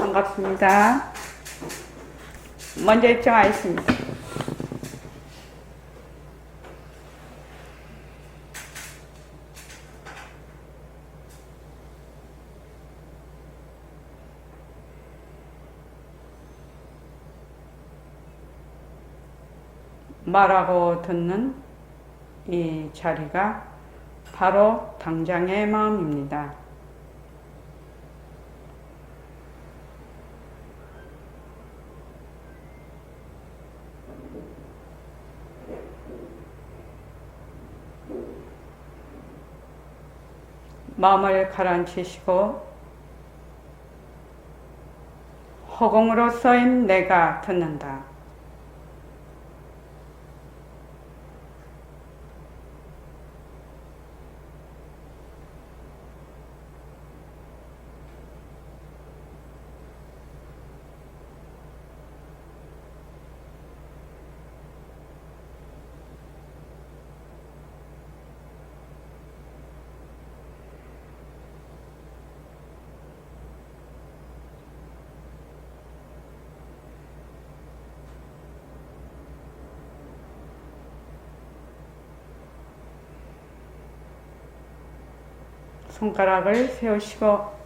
반갑습니다. 먼저 입장하겠습니다. 말하고 듣는 이 자리가 바로 당장의 마음입니다. 마음을 가라앉히시고 허공으로 써인 내가 듣는다. 손가락을 세우시고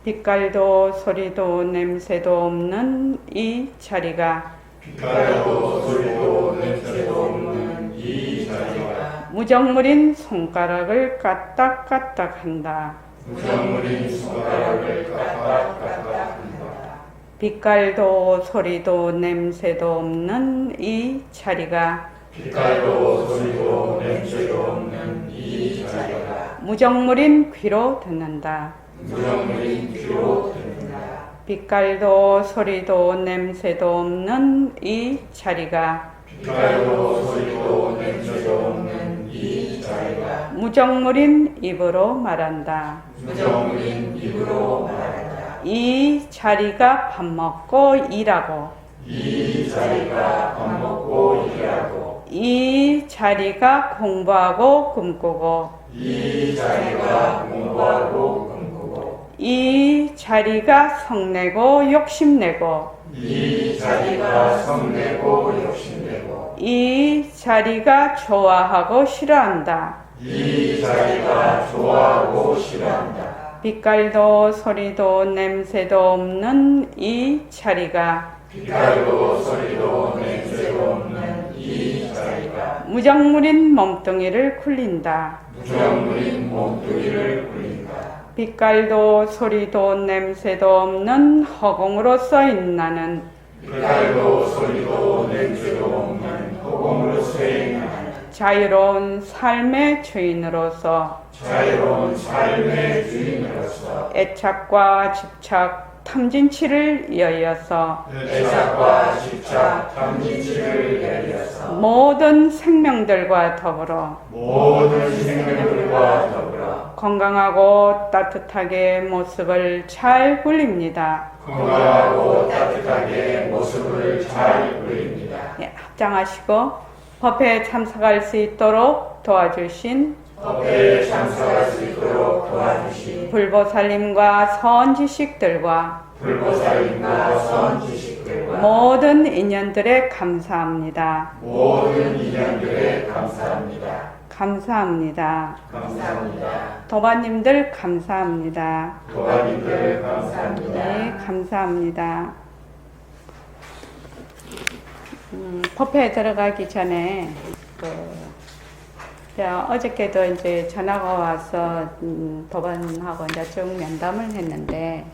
빛깔도 소리도 냄새도 없는 이 자리가 빛깔도 소리도 냄새도 없는 이 자리가 무정물인 손가락을 까딱까딱 한다. 무정물인 손가락을 까딱까딱 한다. 빛깔도 소리도 냄새도 없는 이 자리가 빛깔도 소리도 냄새도 없는 이 자리가 무정물인 귀로 듣는다. 무정물인 귀로 듣는다. 빛깔도 소리도 냄새도 없는 이 자리가 빛깔도 소리도 냄새도 없는 이 자리가 무정물인 입으로 말한다. 무정물인 입으로 말한다. 이 자리가 밥 먹고 일하고 이 자리가 밥 먹고 일하고 이 자리가 공부하고 꿈꾸고 이 자리가 공부하고 꿈꾸고 이 자리가 성내고 욕심내고 이 자리가 성내고 욕심내고 이 자리가 좋아하고 싫어한다. 이 자리가 좋아하고 싫어한다. 빛깔도 소리도 냄새도 없는 이 자리가 빛깔도 소리도 냄새도 없는 이 자리가 무정물인 몸뚱이를 굴린다. 무정물인 몸뚱이를 굴린다. 빛깔도 소리도 냄새도 없는 허공으로 써인 나는 빛깔도 소리도 냄새도 없는 허공으로 쓰인 나는 자유로운 삶의 주인으로서 자유로운 삶의 주인으로서 애착과 집착, 탐진치를 이어서 애착과 집착, 탐진치를 열려서 모든 생명들과 더불어 모든 생명들과 더불어 건강하고 따뜻하게 모습을 잘 굴립니다. 건강하고 따뜻하게 모습을 잘 굴립니다. 예, 합장하시고 법회에 참석할 수 있도록 도와주신 법회에 참석할 수 있도록 도와주신 불보살님과 선지식들과 불보살님과 선지식들과 모든 인연들에 감사합니다. 모든 인연들에 감사합니다. 감사합니다. 감사합니다. 도반님들 감사합니다. 도반님들 감사합니다. 네, 감사합니다. 법회에 들어가기 전에 어저께도 이제 전화가 와서 도반하고 이제 쭉 면담을 했는데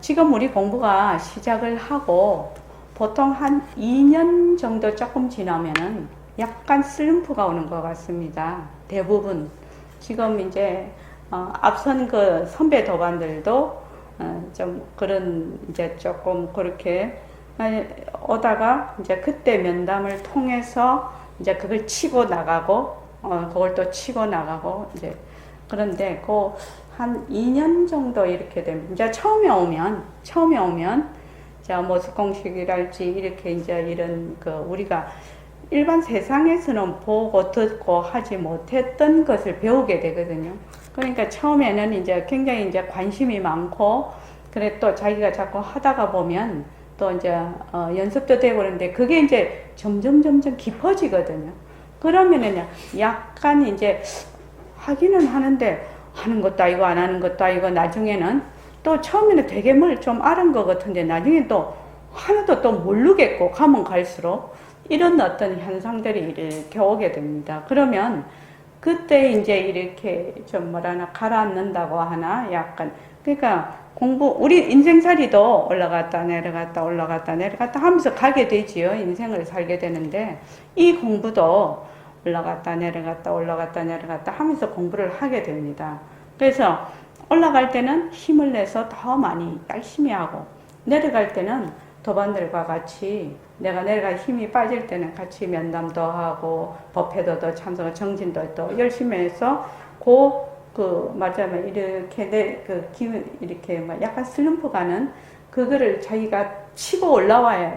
지금 우리 공부가 시작을 하고 보통 한 2년 정도 조금 지나면은 약간 슬럼프가 오는 것 같습니다. 대부분 지금 이제 앞선 그 선배 도반들도 좀 그런 이제 조금 그렇게 오다가 이제 그때 면담을 통해서 이제 그걸 치고 나가고 그걸 또 치고 나가고 이제 그런데 그 한 2년 정도 이렇게 되면 이제 처음에 오면 자 모습 공식이랄지 이렇게 이제 이런 그 우리가 일반 세상에서는 보고 듣고 하지 못했던 것을 배우게 되거든요. 그러니까 처음에는 이제 굉장히 이제 관심이 많고, 그래 또 자기가 자꾸 하다가 보면 또 이제 연습도 되고 그러는데 그게 이제 점점 깊어지거든요. 그러면은 약간 이제 하기는 하는데 하는 것도 아니고 안 하는 것도 아니고 나중에는 또 처음에는 되게 뭘 좀 아는 것 같은데 나중에 또 하나도 또 모르겠고 가면 갈수록 이런 어떤 현상들이 이렇게 오게 됩니다. 그러면 그때 이제 이렇게 좀 뭐라나 가라앉는다고 하나 약간 그러니까 우리 인생살이도 올라갔다 내려갔다 올라갔다 내려갔다 하면서 가게 되지요. 인생을 살게 되는데 이 공부도 올라갔다 내려갔다 올라갔다 내려갔다 하면서 공부를 하게 됩니다. 그래서 올라갈 때는 힘을 내서 더 많이 열심히 하고 내려갈 때는 도반들과 같이 내가 내려갈 힘이 빠질 때는 같이 면담도 하고 법회도도 참석 정진도 또 열심히 해서 맞아요. 이렇게 그 기운 이렇게 막 약간 슬럼프 가는 그거를 자기가 치고 올라와야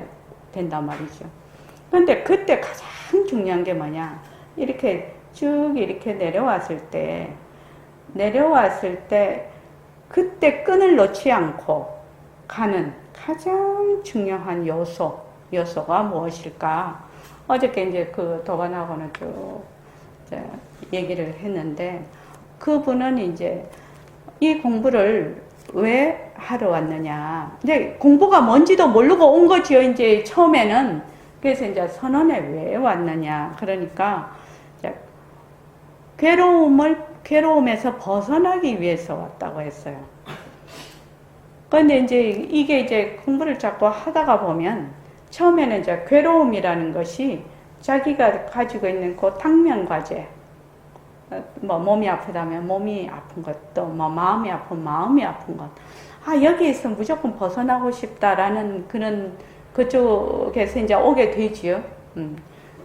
된단 말이죠. 그런데 그때 가장 중요한 게 뭐냐? 이렇게 쭉 이렇게 내려왔을 때 그때 끈을 놓지 않고 가는 가장 중요한 요소가 무엇일까? 어저께 이제 그 도반하고는 쭉 얘기를 했는데 그분은 이제 이 공부를 왜 하러 왔느냐. 이제 공부가 뭔지도 모르고 온 거지요. 이제 처음에는. 그래서 이제 선원에 왜 왔느냐. 그러니까 이제 괴로움에서 벗어나기 위해서 왔다고 했어요. 그런데 이게 이제 공부를 자꾸 하다가 보면 처음에는 이제 괴로움이라는 것이 자기가 가지고 있는 그 당면과제, 뭐 몸이 아프다면 몸이 아픈 것도, 뭐 마음이 아프면 마음이 아픈 것. 여기에서 무조건 벗어나고 싶다라는 그런 그쪽에서 이제 오게 되지요.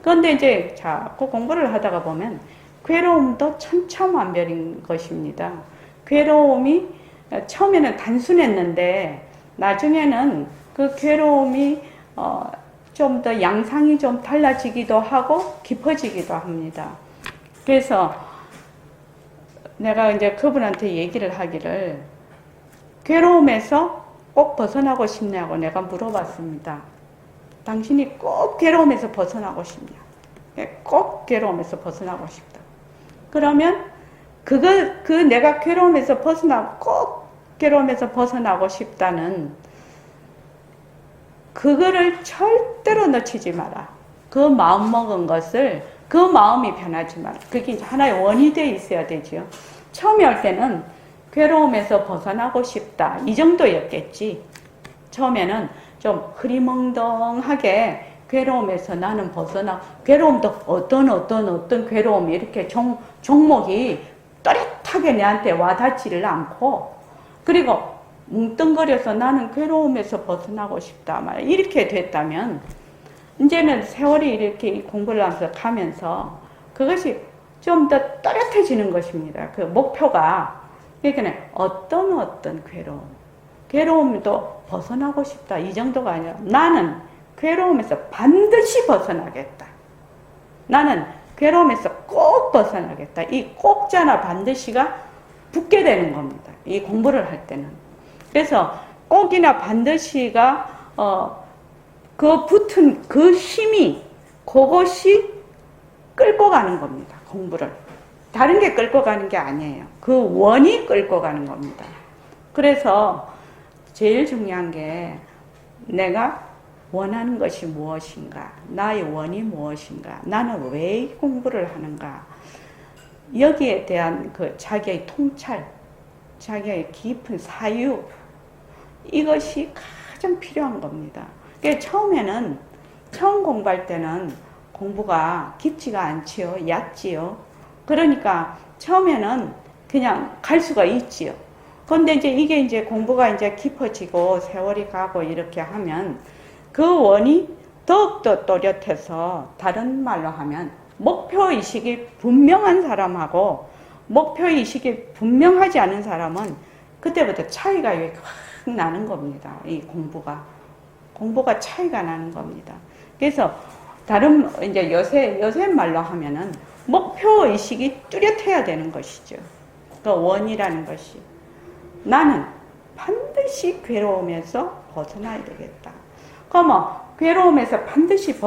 그런데 이제 자꾸 공부를 하다가 보면 괴로움도 천차만별인 것입니다. 괴로움이 처음에는 단순했는데 나중에는 그 괴로움이 좀 더 양상이 좀 달라지기도 하고 깊어지기도 합니다. 그래서 내가 이제 그분한테 얘기를 하기를 괴로움에서 꼭 벗어나고 싶냐고 내가 물어봤습니다. 당신이 꼭 괴로움에서 벗어나고 싶냐? 꼭 괴로움에서 벗어나고 싶다. 그러면 내가 괴로움에서 꼭 괴로움에서 벗어나고 싶다는 그거를 절대로 놓치지 마라. 그 마음 먹은 것을 그 마음이 변하지 마라. 그게 이제 하나의 원이 되어 있어야 되죠. 처음에 할 때는 괴로움에서 벗어나고 싶다. 이 정도였겠지. 처음에는 좀 흐리멍덩하게 괴로움에서 나는 괴로움도 어떤 괴로움이 이렇게 종목이 또렷하게 내한테 와닿지를 않고, 그리고 뭉뚱거려서 나는 괴로움에서 벗어나고 싶다. 이렇게 됐다면, 이제는 세월이 이렇게 공부를 하면서 가면서 그것이 좀 더 또렷해지는 것입니다. 그 목표가. 그러니까 어떤 괴로움도 벗어나고 싶다. 이 정도가 아니라 나는 괴로움에서 반드시 벗어나겠다. 나는 괴로움에서 꼭 벗어나겠다. 이 꼭자나 반드시가 붙게 되는 겁니다. 이 공부를 할 때는. 그래서 꼭이나 반드시가 그 붙은 그 힘이 그것이 끌고 가는 겁니다. 공부를. 다른 게 끌고 가는 게 아니에요. 그 원이 끌고 가는 겁니다. 그래서 제일 중요한 게 내가 원하는 것이 무엇인가? 나의 원이 무엇인가? 나는 왜 공부를 하는가? 여기에 대한 그 자기의 통찰, 자기의 깊은 사유, 이것이 가장 필요한 겁니다. 처음에는, 처음 공부할 때는 공부가 깊지가 않지요. 얕지요. 그러니까 처음에는 그냥 갈 수가 있지요. 그런데 이게 이제 공부가 이제 깊어지고 세월이 가고 이렇게 하면 그 원이 더욱더 또렷해서, 다른 말로 하면 목표의식이 분명한 사람하고 목표의식이 분명하지 않은 사람은 그때부터 차이가 확 나는 겁니다. 이 공부가 차이가 나는 겁니다. 그래서 요새 말로 하면은 목표의식이 뚜렷해야 되는 것이죠. 그 원이라는 것이. 나는 반드시 괴로움에서 벗어나야 되겠다. 그러면 괴로움에서 반드시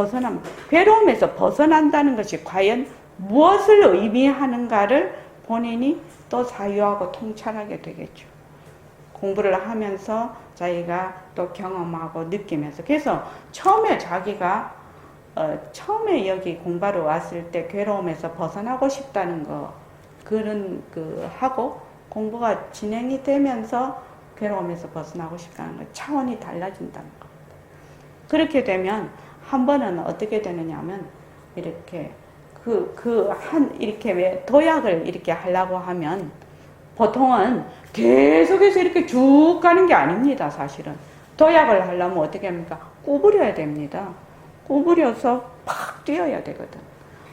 괴로움에서 벗어난다는 것이 과연 무엇을 의미하는가를 본인이 또 사유하고 통찰하게 되겠죠. 공부를 하면서 자기가 또 경험하고 느끼면서. 그래서 처음에 자기가 처음에 여기 공부하러 왔을 때 괴로움에서 벗어나고 싶다는 거, 그런 하고 공부가 진행이 되면서 괴로움에서 벗어나고 싶다는 거, 차원이 달라진다는 거. 그렇게 되면 한 번은 어떻게 되느냐면 이렇게 이렇게 왜 도약을 이렇게 하려고 하면 보통은 계속해서 이렇게 쭉 가는 게 아닙니다, 사실은. 도약을 하려면 어떻게 합니까? 구부려야 됩니다. 구부려서 팍 뛰어야 되거든.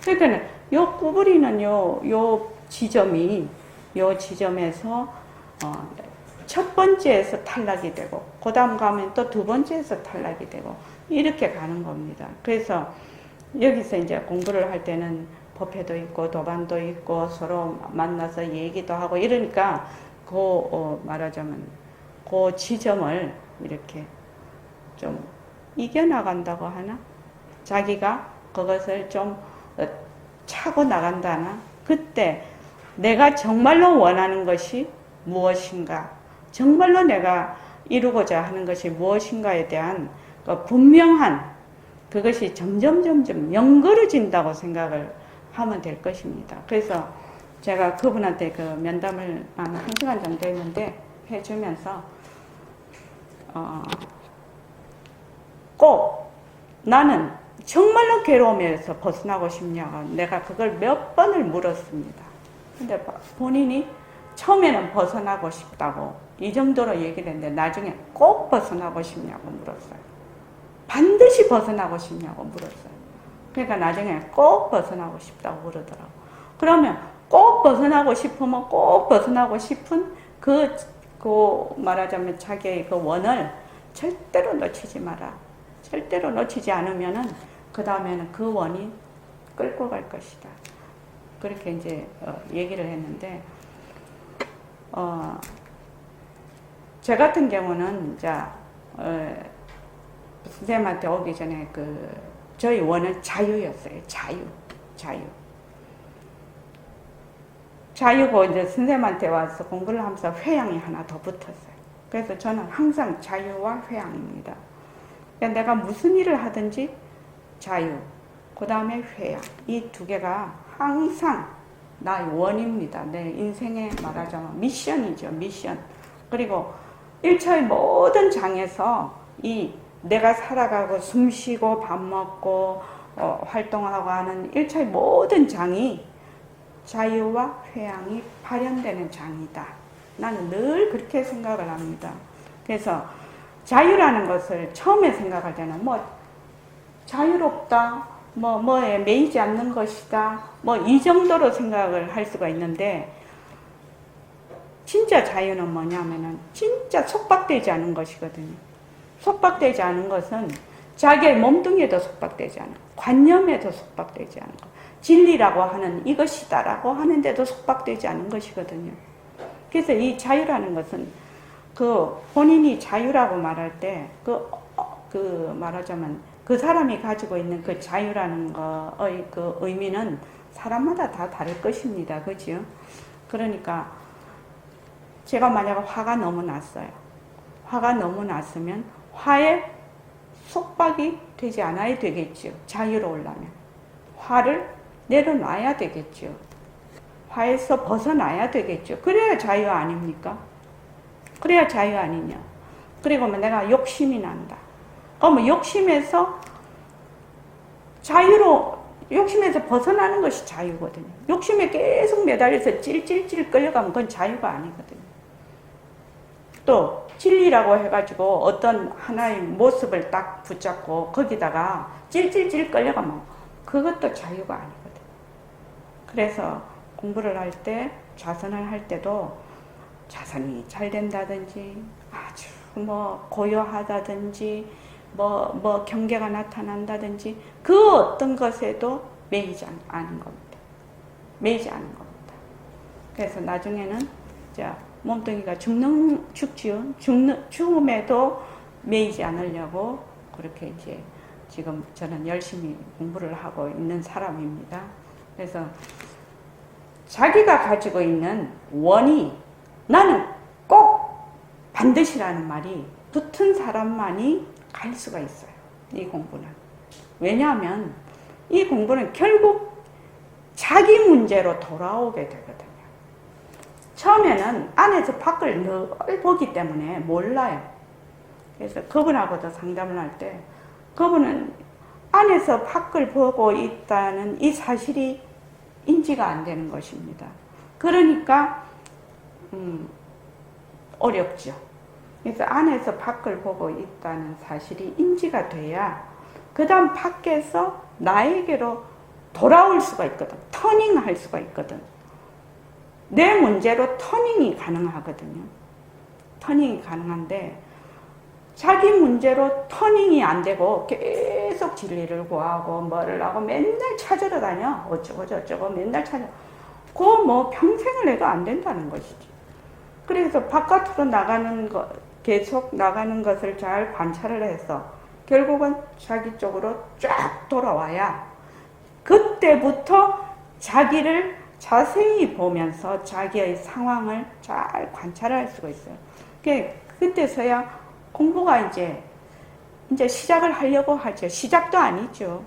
그러니까 요 구부리는 요 지점에서 첫 번째에서 탈락이 되고, 그 다음 가면 또 두 번째에서 탈락이 되고, 이렇게 가는 겁니다. 그래서 여기서 이제 공부를 할 때는 법회도 있고 도반도 있고 서로 만나서 얘기도 하고 이러니까 말하자면 그 지점을 이렇게 좀 이겨나간다고 하나? 자기가 그것을 좀 차고 나간다나? 그때 내가 정말로 원하는 것이 무엇인가? 정말로 내가 이루고자 하는 것이 무엇인가에 대한 분명한 그것이 점점 연결해진다고 생각을 하면 될 것입니다. 그래서 제가 그분한테 그 면담을 한 1시간 정도 했는데 해주면서 꼭 나는 정말로 괴로움에서 벗어나고 싶냐고 내가 그걸 몇 번을 물었습니다. 근데 본인이 처음에는 벗어나고 싶다고 이 정도로 얘기를 했는데 나중에 꼭 벗어나고 싶냐고 물었어요. 반드시 벗어나고 싶냐고 물었어요. 그러니까 나중에 꼭 벗어나고 싶다고 그러더라고. 그러면 꼭 벗어나고 싶으면 꼭 벗어나고 싶은 말하자면 자기의 그 원을 절대로 놓치지 마라. 절대로 놓치지 않으면은 그 다음에는 그 원이 끌고 갈 것이다. 그렇게 이제 얘기를 했는데 제 같은 경우는 선생님한테 오기 전에 저희 원은 자유였어요. 자유고 이제 선생님한테 와서 공부를 하면서 회양이 하나 더 붙었어요. 그래서 저는 항상 자유와 회양입니다. 그러니까 내가 무슨 일을 하든지 자유, 그 다음에 회양, 이 두 개가 항상 나의 원입니다. 내 인생의 말하자면 미션이죠. 미션. 그리고 1차의 모든 장에서 내가 살아가고 숨쉬고 밥 먹고 활동하고 하는 1차의 모든 장이 자유와 회양이 발현되는 장이다. 나는 늘 그렇게 생각을 합니다. 그래서 자유라는 것을 처음에 생각할 때는 자유롭다, 뭐에 매이지 않는 것이다, 이 정도로 생각을 할 수가 있는데 진짜 자유는 뭐냐면은 진짜 속박되지 않은 것이거든요. 속박되지 않은 것은 자기의 몸뚱이에도 속박되지 않은 것, 관념에도 속박되지 않은 것, 진리라고 하는 이것이다라고 하는데도 속박되지 않은 것이거든요. 그래서 이 자유라는 것은 본인이 자유라고 말할 때 말하자면 그 사람이 가지고 있는 그 자유라는 거의 그 의미는 사람마다 다 다를 것입니다. 그죠? 그러니까 제가 만약 화가 너무 났어요. 화가 너무 났으면 화에 속박이 되지 않아야 되겠죠. 자유로우려면. 화를 내려놔야 되겠죠. 화에서 벗어나야 되겠죠. 그래야 자유 아닙니까? 그래야 자유 아니냐. 그리고 내가 욕심이 난다. 그러면 욕심에서 벗어나는 것이 자유거든요. 욕심에 계속 매달려서 찔찔찔 끌려가면 그건 자유가 아니거든요. 또 진리라고 해가지고 어떤 하나의 모습을 딱 붙잡고 거기다가 찔찔찔 끌려가면 그것도 자유가 아니거든요. 그래서 공부를 할 때, 좌선을 할 때도 좌선이 잘 된다든지 아주 고요하다든지 경계가 나타난다든지 그 어떤 것에도 매이지 않은 겁니다. 매이지 않은 겁니다. 그래서 나중에는 자, 몸뚱이가 죽음에도 매이지 않으려고 그렇게 이제 지금 저는 열심히 공부를 하고 있는 사람입니다. 그래서 자기가 가지고 있는 원이 나는 꼭 반드시라는 말이 붙은 사람만이 갈 수가 있어요. 이 공부는. 왜냐하면 이 공부는 결국 자기 문제로 돌아오게 되거든요. 처음에는 안에서 밖을 늘 보기 때문에 몰라요. 그래서 그분하고도 상담을 할 때 그분은 안에서 밖을 보고 있다는 이 사실이 인지가 안 되는 것입니다. 그러니까 어렵죠. 그래서 안에서 밖을 보고 있다는 사실이 인지가 돼야 그 다음 밖에서 나에게로 돌아올 수가 있거든. 터닝할 수가 있거든. 내 문제로 터닝이 가능하거든요. 터닝이 가능한데 자기 문제로 터닝이 안 되고 계속 진리를 구하고 뭐를 하고 맨날 찾으러 다녀. 어쩌고 저쩌고 맨날 찾아. 그거 뭐 평생을 해도 안 된다는 것이지. 그래서 바깥으로 나가는 것, 계속 나가는 것을 잘 관찰을 해서 결국은 자기 쪽으로 쫙 돌아와야 그때부터 자기를 자세히 보면서 자기의 상황을 잘 관찰할 수가 있어요. 그때서야 공부가 이제 시작을 하려고 하죠. 시작도 아니죠.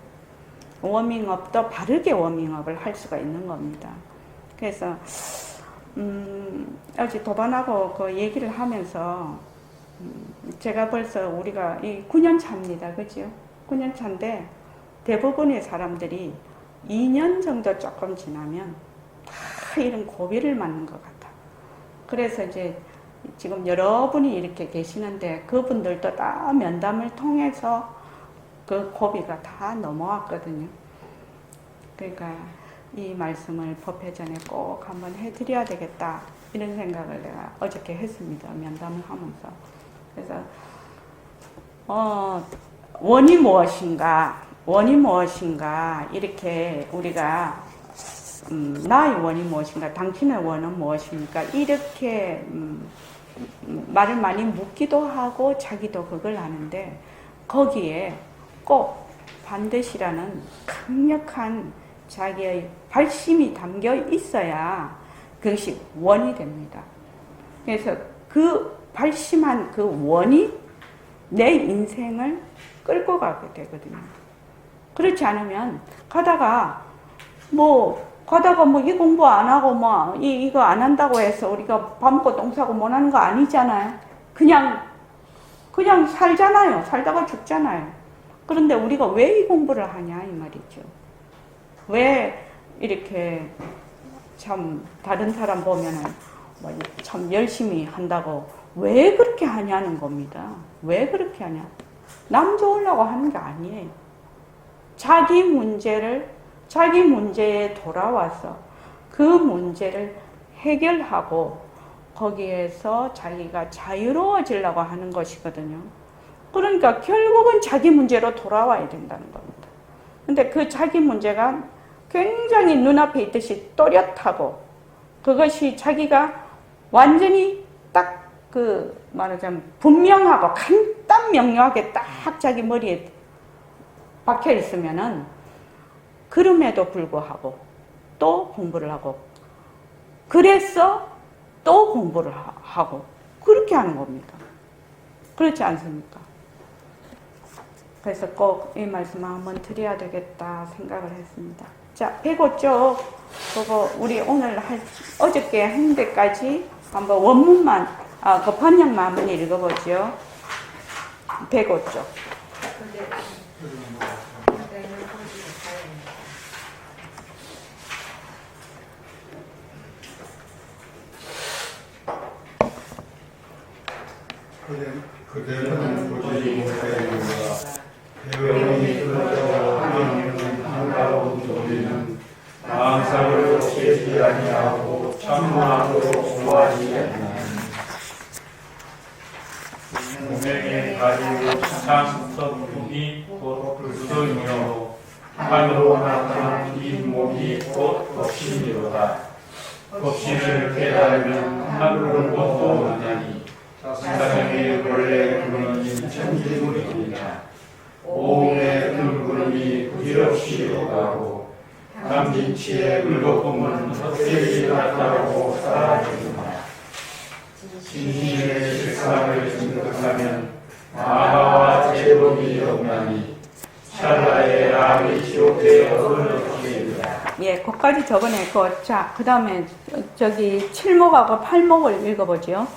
워밍업도 바르게 워밍업을 할 수가 있는 겁니다. 그래서 어제 도반하고 그 얘기를 하면서 제가 벌써 우리가 이 9년 차입니다. 그죠? 9년 차인데 대부분의 사람들이 2년 정도 조금 지나면 다 이런 고비를 맞는 것 같아. 그래서 이제 지금 여러분이 이렇게 계시는데 그분들도 다 면담을 통해서 그 고비가 다 넘어왔거든요. 그러니까 이 말씀을 법회전에 꼭 한번 해드려야 되겠다 이런 생각을 내가 어저께 했습니다. 면담을 하면서. 그래서 원이 무엇인가 이렇게 우리가 나의 원이 무엇인가, 당신의 원은 무엇입니까? 이렇게 말을 많이 묻기도 하고 자기도 그걸 하는데 거기에 꼭 반드시라는 강력한 자기의 발심이 담겨 있어야 그것이 원이 됩니다. 그래서 그 발심한 그 원이 내 인생을 끌고 가게 되거든요. 그렇지 않으면 가다가 이 공부 안 하고 이거 안 한다고 해서 우리가 밥 먹고 똥 싸고 못 하는 거 아니잖아요. 그냥 살잖아요. 살다가 죽잖아요. 그런데 우리가 왜 이 공부를 하냐 이 말이죠. 왜 이렇게 참 다른 사람 보면은 참 열심히 한다고 왜 그렇게 하냐는 겁니다. 왜 그렇게 하냐? 남 좋으려고 하는 게 아니에요. 자기 문제에 돌아와서 그 문제를 해결하고 거기에서 자기가 자유로워지려고 하는 것이거든요. 그러니까 결국은 자기 문제로 돌아와야 된다는 겁니다. 근데 그 자기 문제가 굉장히 눈앞에 있듯이 또렷하고 그것이 자기가 완전히 딱 말하자면 분명하고 간단 명료하게 딱 자기 머리에 박혀 있으면은 그럼에도 불구하고 또 공부를 하고 그래서 또 공부를 하고 그렇게 하는 겁니다. 그렇지 않습니까? 그래서 꼭 이 말씀을 한번 드려야 되겠다 생각을 했습니다. 자, 105쪽 그거 우리 오늘 어저께 한 데까지 한번 원문만 그 번역만 한번 읽어보죠. 105쪽. 그대는 오직 목사님과 배경이 끊어져 하나님은 한가로운 소리는 망상을 깨지 아니하고 참마음으로 공부하지 않나니 운명의 가지고 참 서품이 곧 불성이요 하늘로 나타난 이 몸이 곧 법심이로다. 법신을 깨달으면 하늘을 못 오나니 사상의 본래 근원인 천지물입니다. 오음의 근구름이 부질없이 오가고 감진치의 물거품은 헛되이 나타나고 사라집니다. 진실의 실상을 증득하면 마하와 제법이 없나니 찰나의 암이 지옥에 얻어놓습니다. 예, 거기까지 저번에 자, 그 다음에 저기 7목하고 8목을 읽어보죠.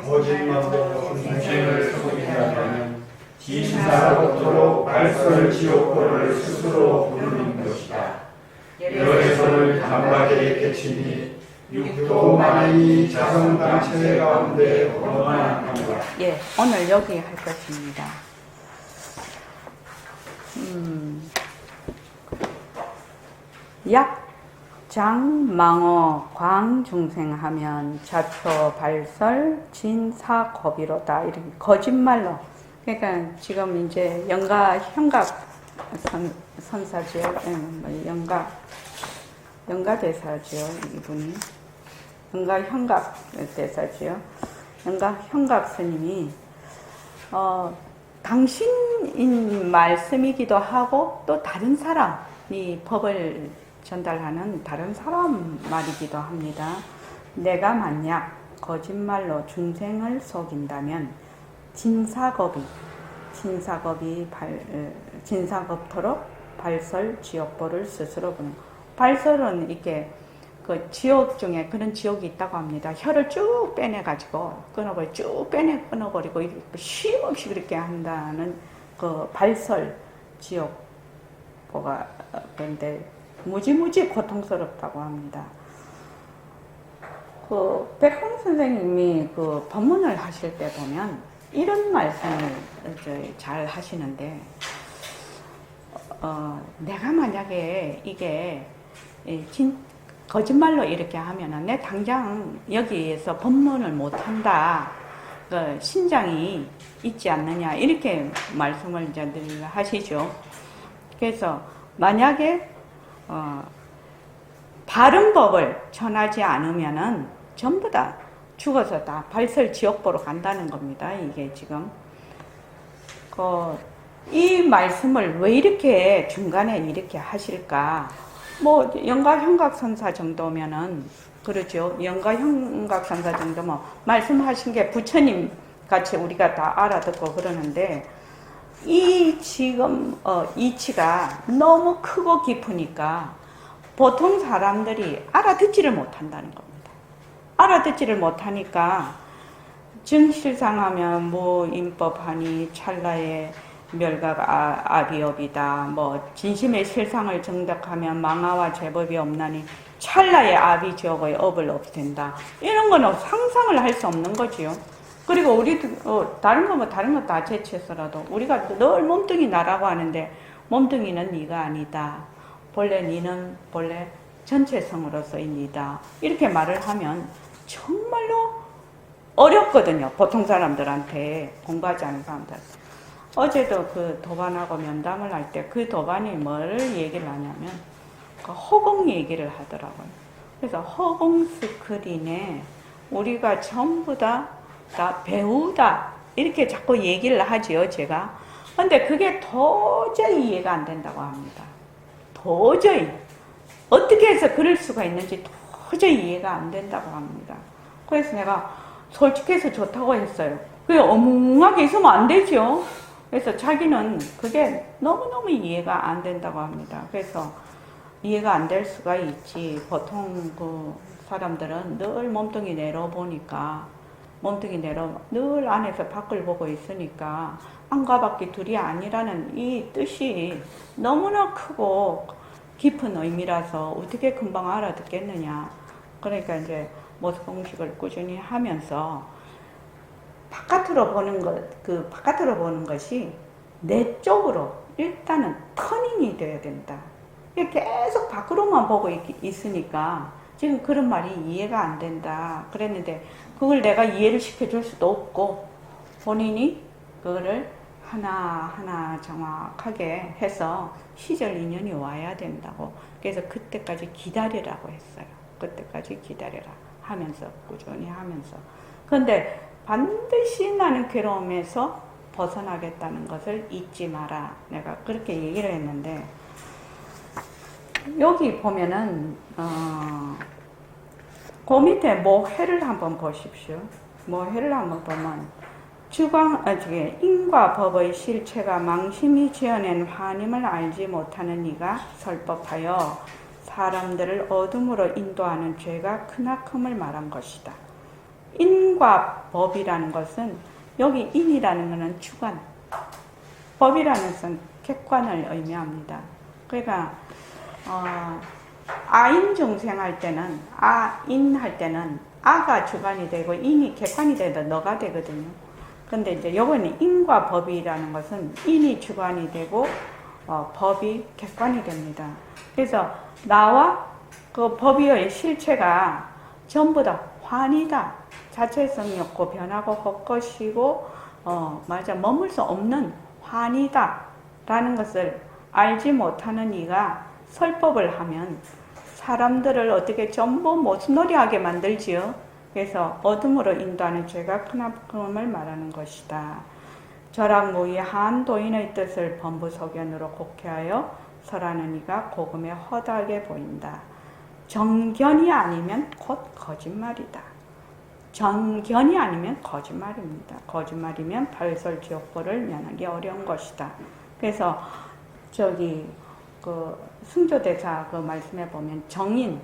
거짓말로 중생을 속인다면 진사롭도록 발설 지옥고를 스스로 부르는 것이다. 열애선을 단박에 깨치니 육도만이 자성당체 가운데 원만합니다. 예, 오늘 여기 할 것입니다. 약장망어 광중생하면 좌표 발설 진사거비로다. 이렇게 거짓말로. 그러니까 지금 이제 영가 현각 선사지요. 영가 대사지요. 이분이 영가 현각 대사지요. 영가 현각 스님이 당신인 말씀이기도 하고 또 다른 사람이 법을 전달하는 다른 사람 말이기도 합니다. 내가 만약 거짓말로 중생을 속인다면 진사겁토록 발설 지옥보를 스스로 부는. 발설은 이렇게 그 지옥 중에 그런 지옥이 있다고 합니다. 혀를 쭉 빼내가지고 끊어버리고 쉼 없이 그렇게 한다는 그 발설 지옥보가 그런데 무지무지 고통스럽다고 합니다. 그 백홍 선생님이 그 법문을 하실 때 보면 이런 말씀을 잘 하시는데, 내가 만약에 이게 거짓말로 이렇게 하면은 내 당장 여기에서 법문을 못한다, 그 신장이 있지 않느냐, 이렇게 말씀을 이제 늘 하시죠. 그래서 만약에 바른 법을 전하지 않으면은 전부 다 죽어서 다 발설 지옥보로 간다는 겁니다. 이게 지금 이 말씀을 왜 이렇게 중간에 이렇게 하실까? 뭐 영가 현각 선사 정도면은 그러죠. 영가 현각 선사 정도면 말씀하신 게 부처님 같이 우리가 다 알아듣고 그러는데, 이 지금 이치가 너무 크고 깊으니까 보통 사람들이 알아듣지를 못한다는 겁니다. 알아듣지를 못하니까 증실상하면 뭐 인법하니 찰나의 멸각 아비업이다. 뭐 진심의 실상을 정득하면 망아와 제법이 없나니 찰나의 아비 지옥의 업을 없앤다. 이런 거는 상상을 할 수 없는 거지요. 그리고 우리도 다른 거 다 제치해서라도 우리가 늘 몸뚱이 나라고 하는데, 몸뚱이는 네가 아니다. 본래 니는 본래 전체성으로서의 니다. 이렇게 말을 하면 정말로 어렵거든요. 보통 사람들한테, 공부하지 않은 사람들. 어제도 그 도반하고 면담을 할 때 그 도반이 뭘 얘기를 하냐면 그 허공 얘기를 하더라고요. 그래서 허공 스크린에 우리가 전부 다 배우다 이렇게 자꾸 얘기를 하지요, 제가. 근데 그게 도저히 이해가 안 된다고 합니다. 도저히. 어떻게 해서 그럴 수가 있는지 도저히 이해가 안 된다고 합니다. 그래서 내가 솔직해서 좋다고 했어요. 그게 어뭉하게 있으면 안 되죠. 그래서 자기는 그게 너무너무 이해가 안 된다고 합니다. 그래서 이해가 안 될 수가 있지. 보통 그 사람들은 늘 몸뚱이 내려보니까, 늘 안에서 밖을 보고 있으니까 안과 밖이 둘이 아니라는 이 뜻이 너무나 크고 깊은 의미라서 어떻게 금방 알아듣겠느냐. 그러니까 이제 모습 공식을 꾸준히 하면서 바깥으로 보는 것이 내 쪽으로 일단은 터닝이 돼야 된다. 계속 밖으로만 보고 있으니까 지금 그런 말이 이해가 안 된다 그랬는데, 그걸 내가 이해를 시켜줄 수도 없고, 본인이 그거를 하나하나 정확하게 해서 시절 인연이 와야 된다고. 그래서 그때까지 기다리라고 했어요. 그때까지 기다려라 하면서 꾸준히 하면서. 그런데 반드시 나는 괴로움에서 벗어나겠다는 것을 잊지 마라. 내가 그렇게 얘기를 했는데 여기 보면은 그 밑에 모해를 한번 보십시오. 모해를 한번 보면 인과 법의 실체가 망심이 지어낸 환임을 알지 못하는 이가 설법하여 사람들을 어둠으로 인도하는 죄가 크나큼을 말한 것이다. 인과 법이라는 것은 여기 인이라는 것은 주관, 법이라는 것은 객관을 의미합니다. 그러니까 아인 중생할 때는 아인 할 때는 아가 주관이 되고 인이 객관이 되다 너가 되거든요. 근데 이제 요거는 인과 법이라는 것은 인이 주관이 되고 법이 객관이 됩니다. 그래서 나와 그 법의 실체가 전부 다 환이다. 자체성이 없고 변하고 헛것이고 머물 수 없는 환이다 라는 것을 알지 못하는 이가 설법을 하면 사람들을 어떻게 전부 모순놀이하게 만들지요. 그래서 어둠으로 인도하는 죄가 크나큼을 말하는 것이다. 절악무의한 도인의 뜻을 범부소견으로 곡해하여 설하는 이가 고금에 허다하게 보인다. 정견이 아니면 곧 거짓말이다. 정견이 아니면 거짓말입니다. 거짓말이면 발설지옥보를 면하기 어려운 것이다. 그래서 승조대사 그 말씀에 보면 정인이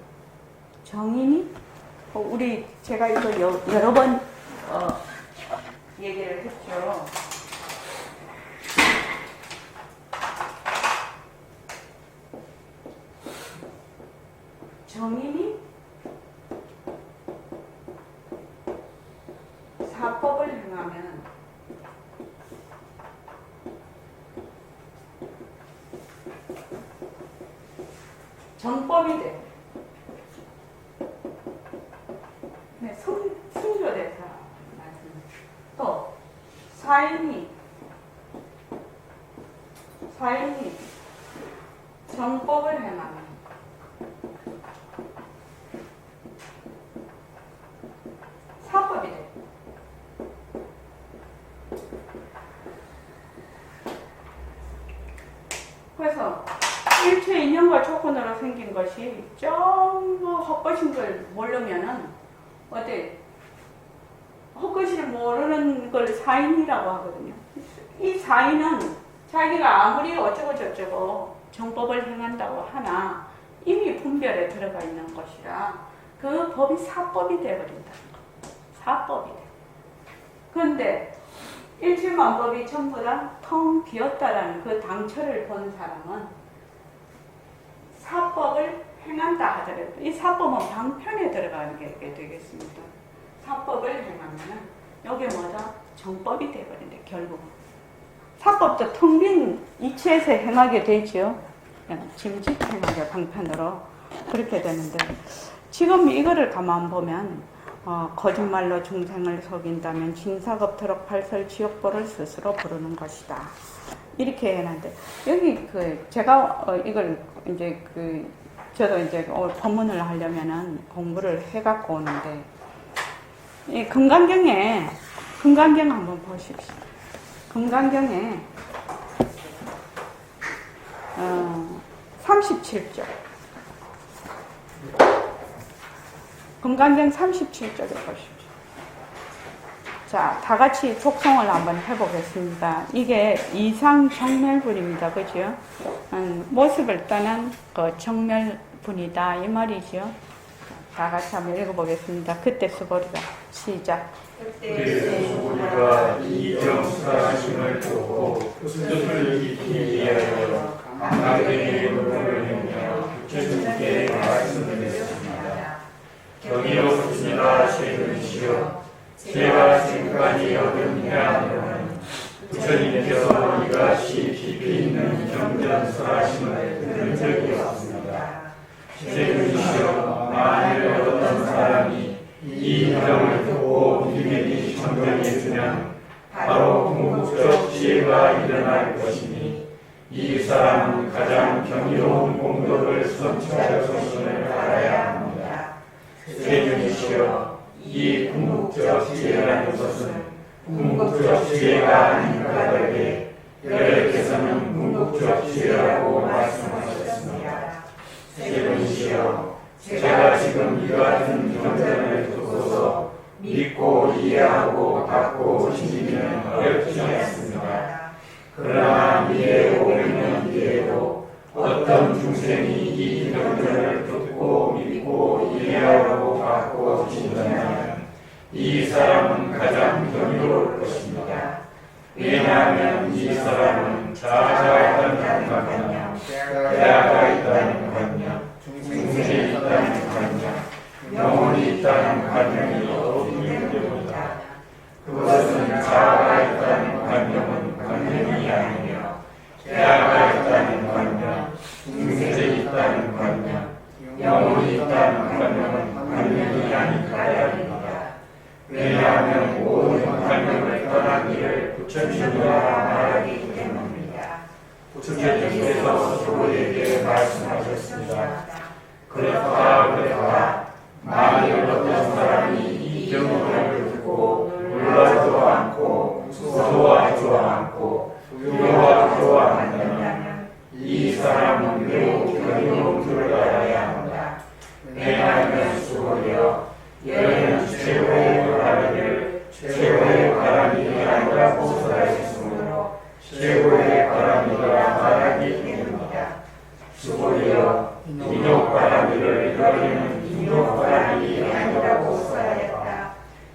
제가 이거 여러 번 얘기를 했죠. 정인이 사법을 행하면 정법이 돼. 네, 승조대사 말씀. 또 사인이 정법을 행하면 사법이 돼. 그래서 일체 인연과 조건으로 생긴 것이 전부 헛것인 걸 모르면은 헛것을 모르는 걸 사인이라고 하거든요. 이 사인은 자기가 아무리 어쩌고 저쩌고 정법을 행한다고 하나 이미 분별에 들어가 있는 것이라 그 법이 사법이 되어버린다. 사법이 돼. 그런데 일체만법이 전부 다 텅 비었다라는 그 당처를 본 사람은 사법을 행한다 하더라도 이 사법은 방편에 들어가게 되겠습니다. 사법을 행하면 여기 뭐다? 정법이 되어버린다. 결국은 사법도 텅 빈 이치에서 행하게 되죠. 짐짓행하게 방편으로 그렇게 되는데 지금 이거를 가만 보면 거짓말로 중생을 속인다면 진사겁토록 발설지옥보를 스스로 부르는 것이다. 이렇게 해놨는데 여기 제가 이걸 이제 저도 이제 오늘 법문을 하려면은 공부를 해갖고 오는데 이 금강경에 금강경 한번 보십시오. 금강경에 37쪽 금강경 37쪽에 보십시오. 자, 다 같이 속성을 한번 해보겠습니다. 이게 이상정멸분입니다. 그죠? 모습을 떠난 그 정멸분이다. 이 말이죠. 다 같이 한번 읽어보겠습니다. 그때 수고리가 시작. 그때 수고리가 이정수사심을 보고 뜻을 익히기 위하여 강하게 노력을 행하며 주님께 말씀드렸습니다. 경이롭습니다. 죄는시여 제가 지금까지 얻은 해안으로는 부처님께서 이같이 깊이 있는 경전설하심을 들은 적이 없습니다. 죄는시여 만일 어떤 사람이 이 경을 듣고 비밀이 천정에 드면 바로 궁극적 지혜가 일어날 것이니 이 사람은 가장 경이로운 공덕을 성취하였음을 알아야 합니다. 세존이시여 이 궁극적 지혜라는 것은 궁극적 지혜가 아닌 까닭에 여러께서는 궁극적 지혜라고 말씀하셨습니다. 세존이시여 제가 지금 이 같은 경전을 듣고서 믿고 이해하고 받고 지키기는 어렵지 않습니다. 그러나 미래 500년 뒤에도 어떤 중생이 이 경전을 듣고 믿고 이해하고 받고 지킨다면 이 사람은 가장 경이로울 것입니다. 왜냐하면 이 사람은 자아가 있다는 관념, 대아가 있다는 관념, 중생이 있다는 관념, 영혼이 있다는 관념이 없기 때문입니다. 그것은 자아가 있다는 관념은 관념이 아니며 대아가 있다는 관념, 중생이 있다는 관념, 영혼이 있다는 관념은 관념이 아닌 까닭입니다. 왜냐하면 모든 관념을 떠나기를 부처님이라 말하기 때문입니다. 부처님께서 스스로에게 말씀하셨습니다. 그렇다 만일 어떤 사람이 이 경전을 듣고 놀라지도 않고 무서워하지도 않고 두려워하지도 않는다면 이 사람은 매우 경이로운 줄을 알아야 한다. 왜냐하면 수고려 여러는 최고의 바람을 최고의 바람이 아니라 보살하셨으므로 최고의 바람이라 말하기 때문이다. 수고려 인욕 바람이를 여러는 인욕 바람이 아니라 보살하였다.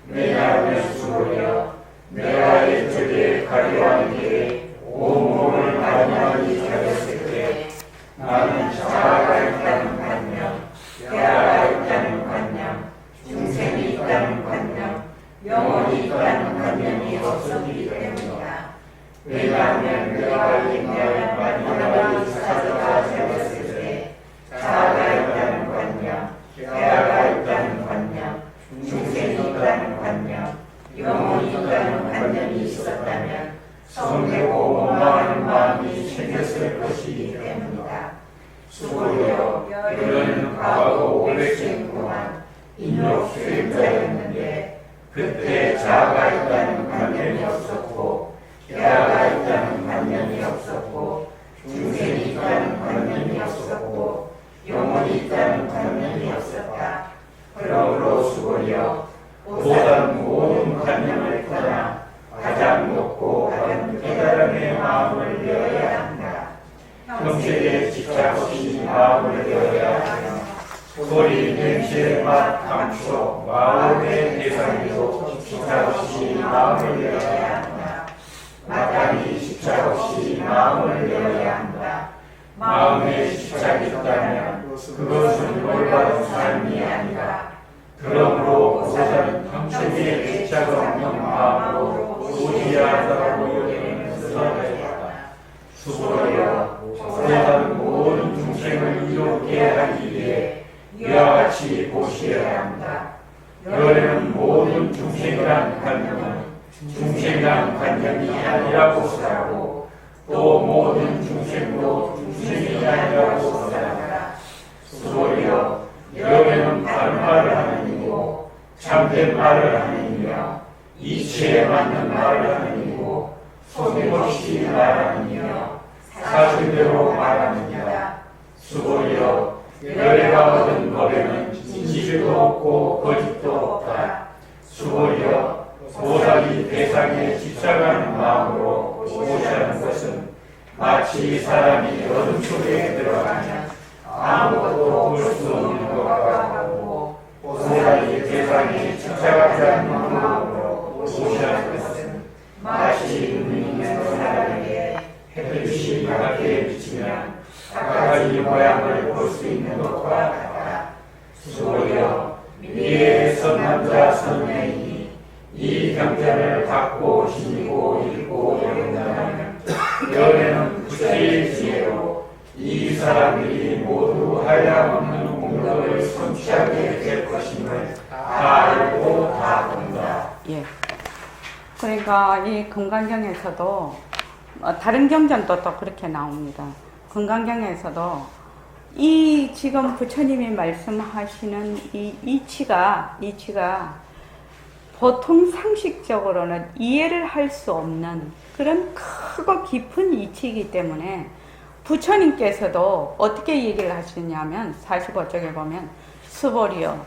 왜냐하면 수고려 내가 옛적에 가려운 길에 온몸을 많이 가졌을 때 나는 자아가 있다는 관념, 대아가 있다는 관념, 중생이 있다는 관념, 영혼이 있다는 관념이 없었기 때문이다. 왜냐하면 내가 옛날 많이 사자가 되었을 때 자아가 있다는 관념, 대아가 있다는 관념, 중생이 있다는 관념, 영혼이 있다는 관념이 있었다면 성내고 원망하는 마음이 생겼을 것이기 때문이다. 수고려 너는 과거 500생 동안 인욕 수행자였는데 그때 자아가 있다는 관념이 없었고 대아가 있다는 관념이 없었고 중생이 있다는 관념이 없었고 영혼이 있다는 관념이 없었다. 그러므로 수고려 보살은 모든 관념을 떠나 가장 높고 가장 깨달음의 마음을 내어야 한다. 형식에 집착 없이 마음을 내어야 하며 소리, 냄새, 맛, 감촉, 마음의 대상에도 집착 없이 마음을 내어야 한다. 마땅히 집착 없이 마음을 내어야 한다. 마음에 집착이 있다면 그것은 올바른 삶이 아니다. 그러므로 보살은 형식에 집착 없는 마음으로 오지하다고 여기면서 하였다. 수고려 보살은 모든 중생을 이롭게 하기 위해 이와 같이 보시어야 한다. 너는 모든 중생이란 관념은 중생이란 관념이 아니라 보살하고 또 모든 중생도 중생이 아니라 보살하라. 수고려 여기는 바른 말을 하는 이고 참된 말을 하는 이며 이치에 맞는 말을 하는 이고 속임없이 말하는 이며 사실대로 말하는 이다. 수고려 너희가 얻은 법에는 진실도 없고 거짓도 없다. 수고려 보살이 대상에 집착하는 마음으로 보시하는 것은 마치 사람이 어둠 속에 들어가면 아무것도 볼 수 없는 것과 같고 보살이 대상에 집착하지 않는 마음으로 보시하는 것은 마치 눈이 있는 사람에게 햇빛이 바닥에 비치면 각가지 모양을 볼 수 있는 것과 같다. 수고려 미래의 선남자 선녀이니 이 경전을 받고 지니고 읽고 외운다면 여기는 부처의 지혜로 이 사람들이 모두 한량없는 공덕을 성취하게 될 것임을 다 알고 다 본다. 예. 그러니까 이 금강경에서도 다른 경전도 또 그렇게 나옵니다. 금강경에서도 이 지금 부처님이 말씀하시는 이 이치가 보통 상식적으로는 이해를 할 수 없는 그런 크고 깊은 이치이기 때문에 부처님께서도 어떻게 얘기를 하시냐면 45쪽에 보면 수보리여,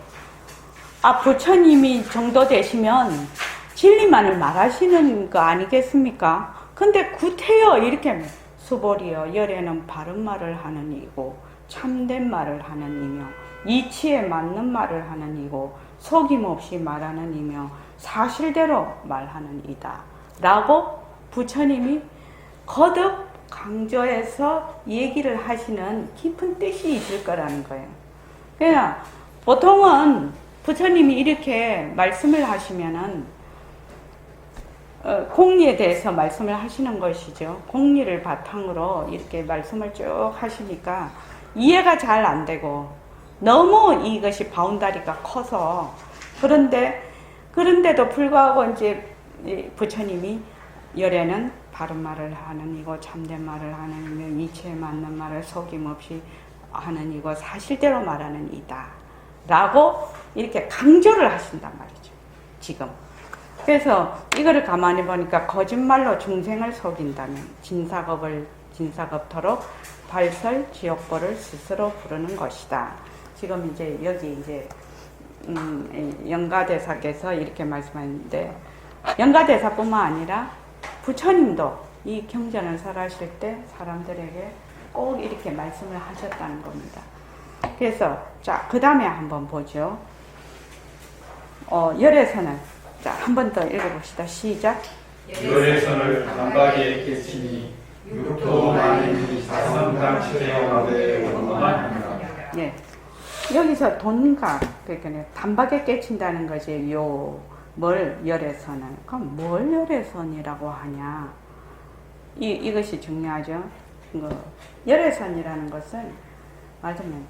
부처님이 정도 되시면 진리만을 말하시는 거 아니겠습니까? 근데 구태여 이렇게 수보리여, 열에는 바른 말을 하는 이고 참된 말을 하는 이며 이치에 맞는 말을 하는 이고 속임없이 말하는 이며 사실대로 말하는 이다 라고 부처님이 거듭 강조해서 얘기를 하시는 깊은 뜻이 있을 거라는 거예요. 그냥 보통은 부처님이 이렇게 말씀을 하시면은 공리에 대해서 말씀을 하시는 것이죠. 공리를 바탕으로 이렇게 말씀을 쭉 하시니까 이해가 잘 안 되고 너무 이것이 바운다리가 커서 그런데도 불구하고 이제 부처님이 열에는 바른 말을 하는 이고 참된 말을 하는 이며 이치에 맞는 말을 속임없이 하는 이고 사실대로 말하는 이다 라고 이렇게 강조를 하신단 말이죠. 지금 그래서 이거를 가만히 보니까 거짓말로 중생을 속인다면 진사겁토록 발설 지옥보를 스스로 부르는 것이다. 지금 이제 여기 이제 영가대사께서 이렇게 말씀하는데, 영가대사뿐만 아니라 부처님도 이 경전을 설하실 때 사람들에게 꼭 이렇게 말씀을 하셨다는 겁니다. 그래서 자, 그 다음에 한번 보죠. 열애선을 자, 한 번 더 읽어봅시다. 시작. 열애선을 단박에 깨치니 육도 많으니 사성당치되어가되 원만하니라. 예. 여기서 돈각, 그러니까 단박에 깨친다는 거지. 뭘 열애선을. 그럼 뭘 열애선이라고 하냐. 이것이 중요하죠. 열애선이라는 것은 말하자면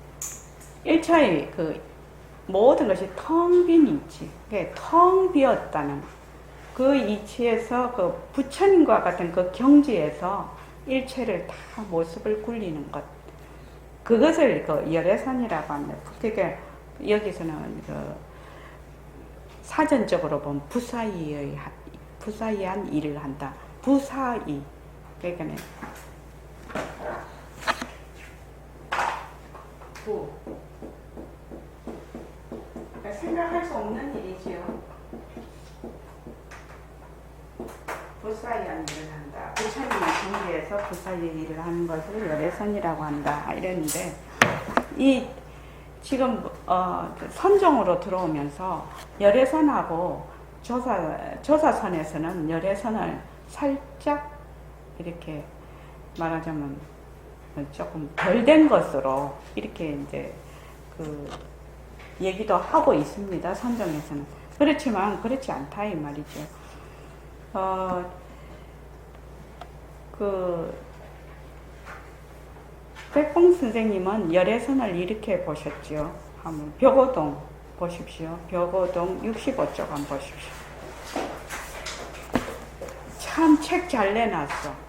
1차의 모든 것이 텅 빈 이치, 텅 비었다는 그 이치에서 부처님과 같은 그 경지에서 일체를 다 모습을 굴리는 것, 그것을 열애선이라고 합니다. 그러니까 여기서는 사전적으로 보면 부사이한 일을 한다. 부사이, 그러니까 생각할 수 없는 일이지요. 부사이한 일을 한다. 부처님의 경지에서 부사이의 일을 하는 것을 열애선이라고 한다. 이랬는데 이 지금 선정으로 들어오면서 열애선하고 조사선에서는 열애선을 살짝 이렇게 말하자면 조금 덜 된 것으로 이렇게 이제 얘기도 하고 있습니다. 선정에서는. 그렇지만 그렇지 않다 이 말이죠. 백봉 선생님은 열애선을 이렇게 보셨죠. 한번 벽오동 보십시오. 벽오동 65쪽 한번 보십시오. 참 책 잘 내놨어.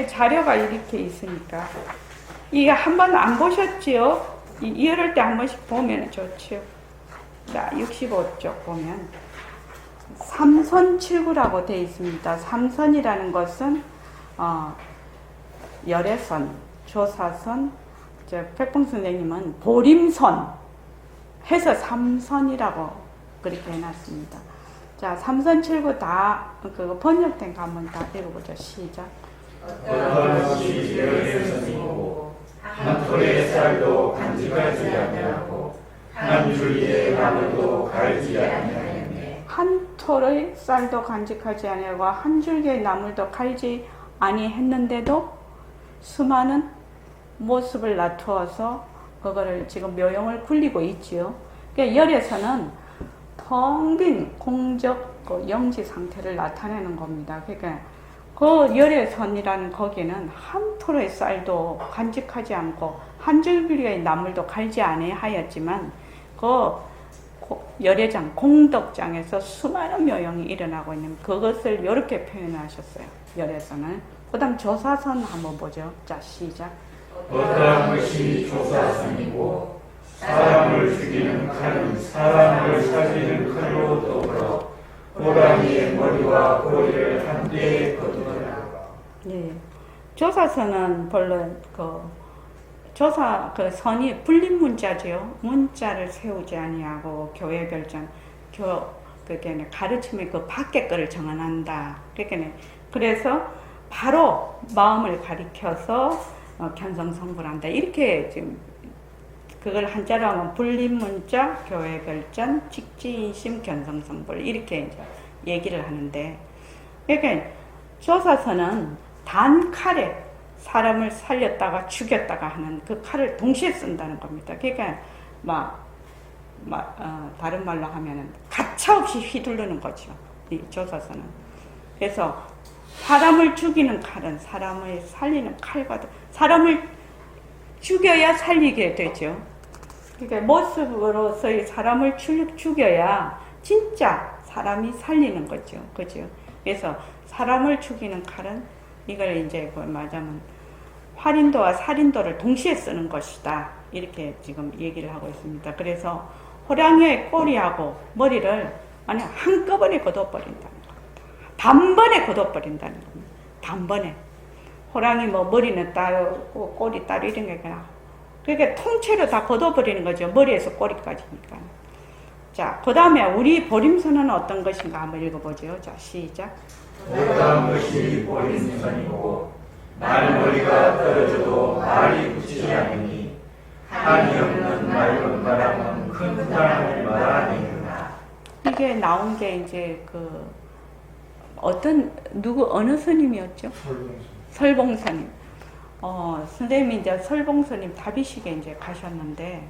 자료가 이렇게 있으니까 이게 한번 안 보셨지요? 이럴 때 한 번씩 보면 좋죠. 자, 65쪽 보면 삼선칠구라고 되어 있습니다. 삼선이라는 것은 열애선, 조사선, 백봉 선생님은 보림선 해서 삼선이라고 그렇게 해놨습니다. 자, 삼선칠구 다 번역된 거 한번 다 읽어보죠. 시작. 어떤 것이 열애선이고 한 톨의 쌀도 간직하지 아니하고 한 줄기의 나무도 갈지 아니하였네. 한 톨의 쌀도 간직하지 아니하고 한 줄기의 나물도 갈지 아니했는데도 수많은 모습을 놔두어서 그거를 지금 묘용을 굴리고 있지요. 그러니까 열에서는 텅 빈 공적 영지 상태를 나타내는 겁니다. 그러니까 그 열애선이라는 거기는 한 톨의 쌀도 간직하지 않고 한 줄기의 나물도 갈지 아니하였지만 그 열애장 공덕장에서 수많은 묘용이 일어나고 있는 그것을 이렇게 표현하셨어요. 열애선을. 그 다음 조사선 한번 보죠. 자, 시작. 어떠한 것이 조사선이고 사람을 죽이는 칼은 사람을 살리는 칼로 더불어 호랑이의 머리와 꼬리를 한때에 거두더라. 예. 조사선은 본래 조사 선이 불림 문자죠. 문자를 세우지 아니하고 교회 별장 그게 가르침의 그 밖에 거를 정한한다. 그래서 바로 마음을 가리켜서 견성성불한다. 이렇게 지금 그걸 한자로 하면 불림 문자, 교회 별전, 직지인심, 견성성불 이렇게 이제 얘기를 하는데, 그러니까 조사선은 단 칼에 사람을 살렸다가 죽였다가 하는 그 칼을 동시에 쓴다는 겁니다. 그러니까 다른 말로 하면은 가차없이 휘두르는 거죠. 이 조사선은. 그래서 사람을 죽이는 칼은 사람을 살리는 칼과도, 사람을 죽여야 살리게 되죠. 그러니까 모습으로서의 사람을 죽여야 진짜 사람이 살리는 거죠. 그죠? 그래서 사람을 죽이는 칼은 이걸 이제 말하자면 활인도와 살인도를 동시에 쓰는 것이다. 이렇게 지금 얘기를 하고 있습니다. 그래서 호랑이의 꼬리하고 머리를 만약 한꺼번에 걷어버린다는 겁니다. 단번에 걷어버린다는 겁니다. 단번에. 호랑이 머리는 따로 꼬리 따로 이런 게 그냥 그러니까 통째로 다 걷어버리는 거죠. 머리에서 꼬리까지니까. 자, 그 다음에 우리 보림선은 어떤 것인가 한번 읽어보죠. 자, 시작. 어떠한 것이 보림선이고 말머리가 떨어져도 말이 붙지 않으니 한이 없는 맑은 바람은 큰 땅을 말아내느라. 이게 나온 게 이제 어느 스님이었죠? 설봉스님. 선생님이 이제 설봉스님 다비식에 이제 가셨는데,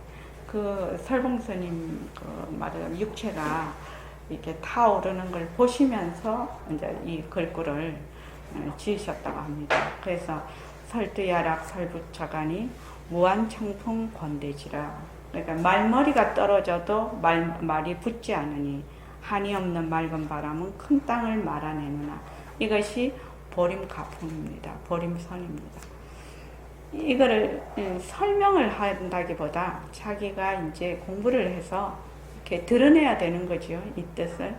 그 설봉스님 말하자면 육체가 이렇게 타오르는 걸 보시면서 이제 이 글꼴을 지으셨다고 합니다. 그래서 설두야락 설부처가니 무한청풍 권대지라. 그러니까 말머리가 떨어져도 말이 붙지 않으니 한이 없는 맑은 바람은 큰 땅을 말아내느나. 이것이 보림가풍입니다. 보림선입니다. 이거를 설명을 한다기보다 자기가 이제 공부를 해서 이렇게 드러내야 되는 거죠. 이 뜻을.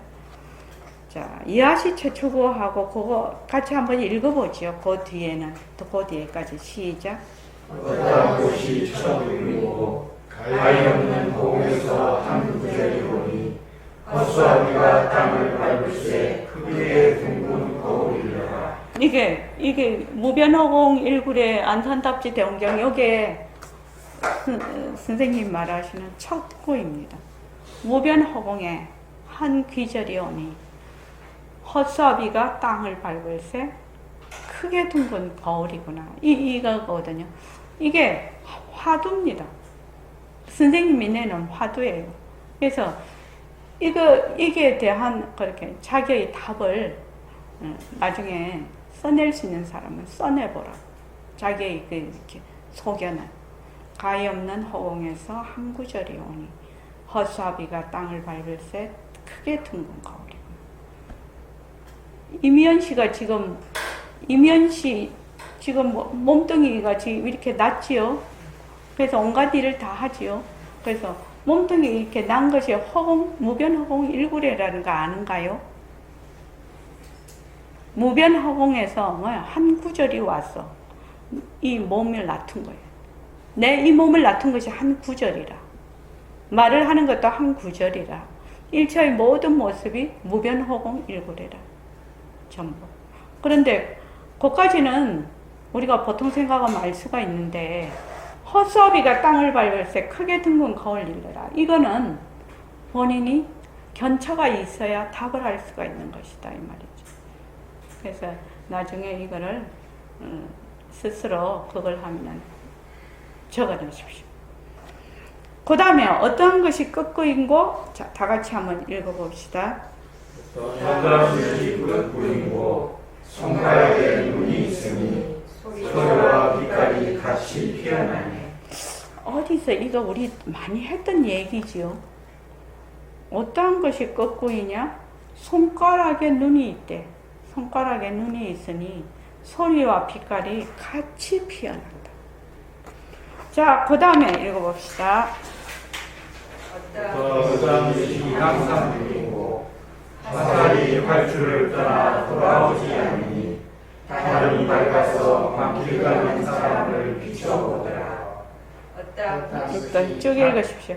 자, 이하시 최초고하고 그거 같이 한번 읽어보죠. 그 뒤에는 그 뒤에까지 시작. 어떠한 곳이 천국이고 가히 없는 공에서 한 구절이 오니 헛수아비가 땅을 밟을새 크게 둥근 거울이라. 이게 무변허공 1굴의 안산답지 대원경 요게 선생님 말하시는 첫 구입니다. 무변허공에 한 귀절이 오니 헛수아비가 땅을 밟을새 크게 둥근 거울이구나. 이거거든요. 이게 화두입니다. 선생님이 내는 화두예요. 그래서 이게 대한 그렇게 자기의 답을 나중에 써낼 수 있는 사람은 써내보라. 자기의 이렇게 소견을. 가히 없는 허공에서 한 구절이 오니 헛수아비가 땅을 밟을새 크게 둥근 거울이구나. 이미연 씨 지금 몸뚱이가 지금 이렇게 났지요. 그래서 온갖 일을 다 하지요. 그래서 몸뚱이 이렇게 난 것이 무변허공 1굴이라는 거 아는가요? 무변허공에서 한 구절이 와서 이 몸을 낳은 거예요. 내 이 몸을 낳은 것이 한 구절이라. 말을 하는 것도 한 구절이라. 일체의 모든 모습이 무변허공 1굴이라. 전부. 그런데 그까지는 우리가 보통 생각하면 알 수가 있는데, 헛수아비가 땅을 밟을새 크게 둥근 거울 일러라. 이거는 본인이 견처가 있어야 답을 할 수가 있는 것이다, 이 말이죠. 그래서 나중에 이거를 스스로 그걸 하면 적어놓으십시오. 그 다음에 어떤 것이 끝구인고, 자, 다 같이 한번 읽어봅시다. 어떠한 것이 끝구이고 손가락에 눈이 있으니 소리와 빛깔이 같이 피어나니. 어디서 이거 우리 많이 했던 얘기지요. 어떠한 것이 끝구이냐? 손가락에 눈이 있대. 손가락에 눈이 있으니 소리와 빛깔이 같이 피어난다. 자, 그 다음에 읽어봅시다. 어떤 것이 항상 들리고 화살이 활주를 떠나 돌아오지 않으니 달이 밝아서 밤길 가는 사람을 비춰보더라. 일단 쭉 읽으십시오.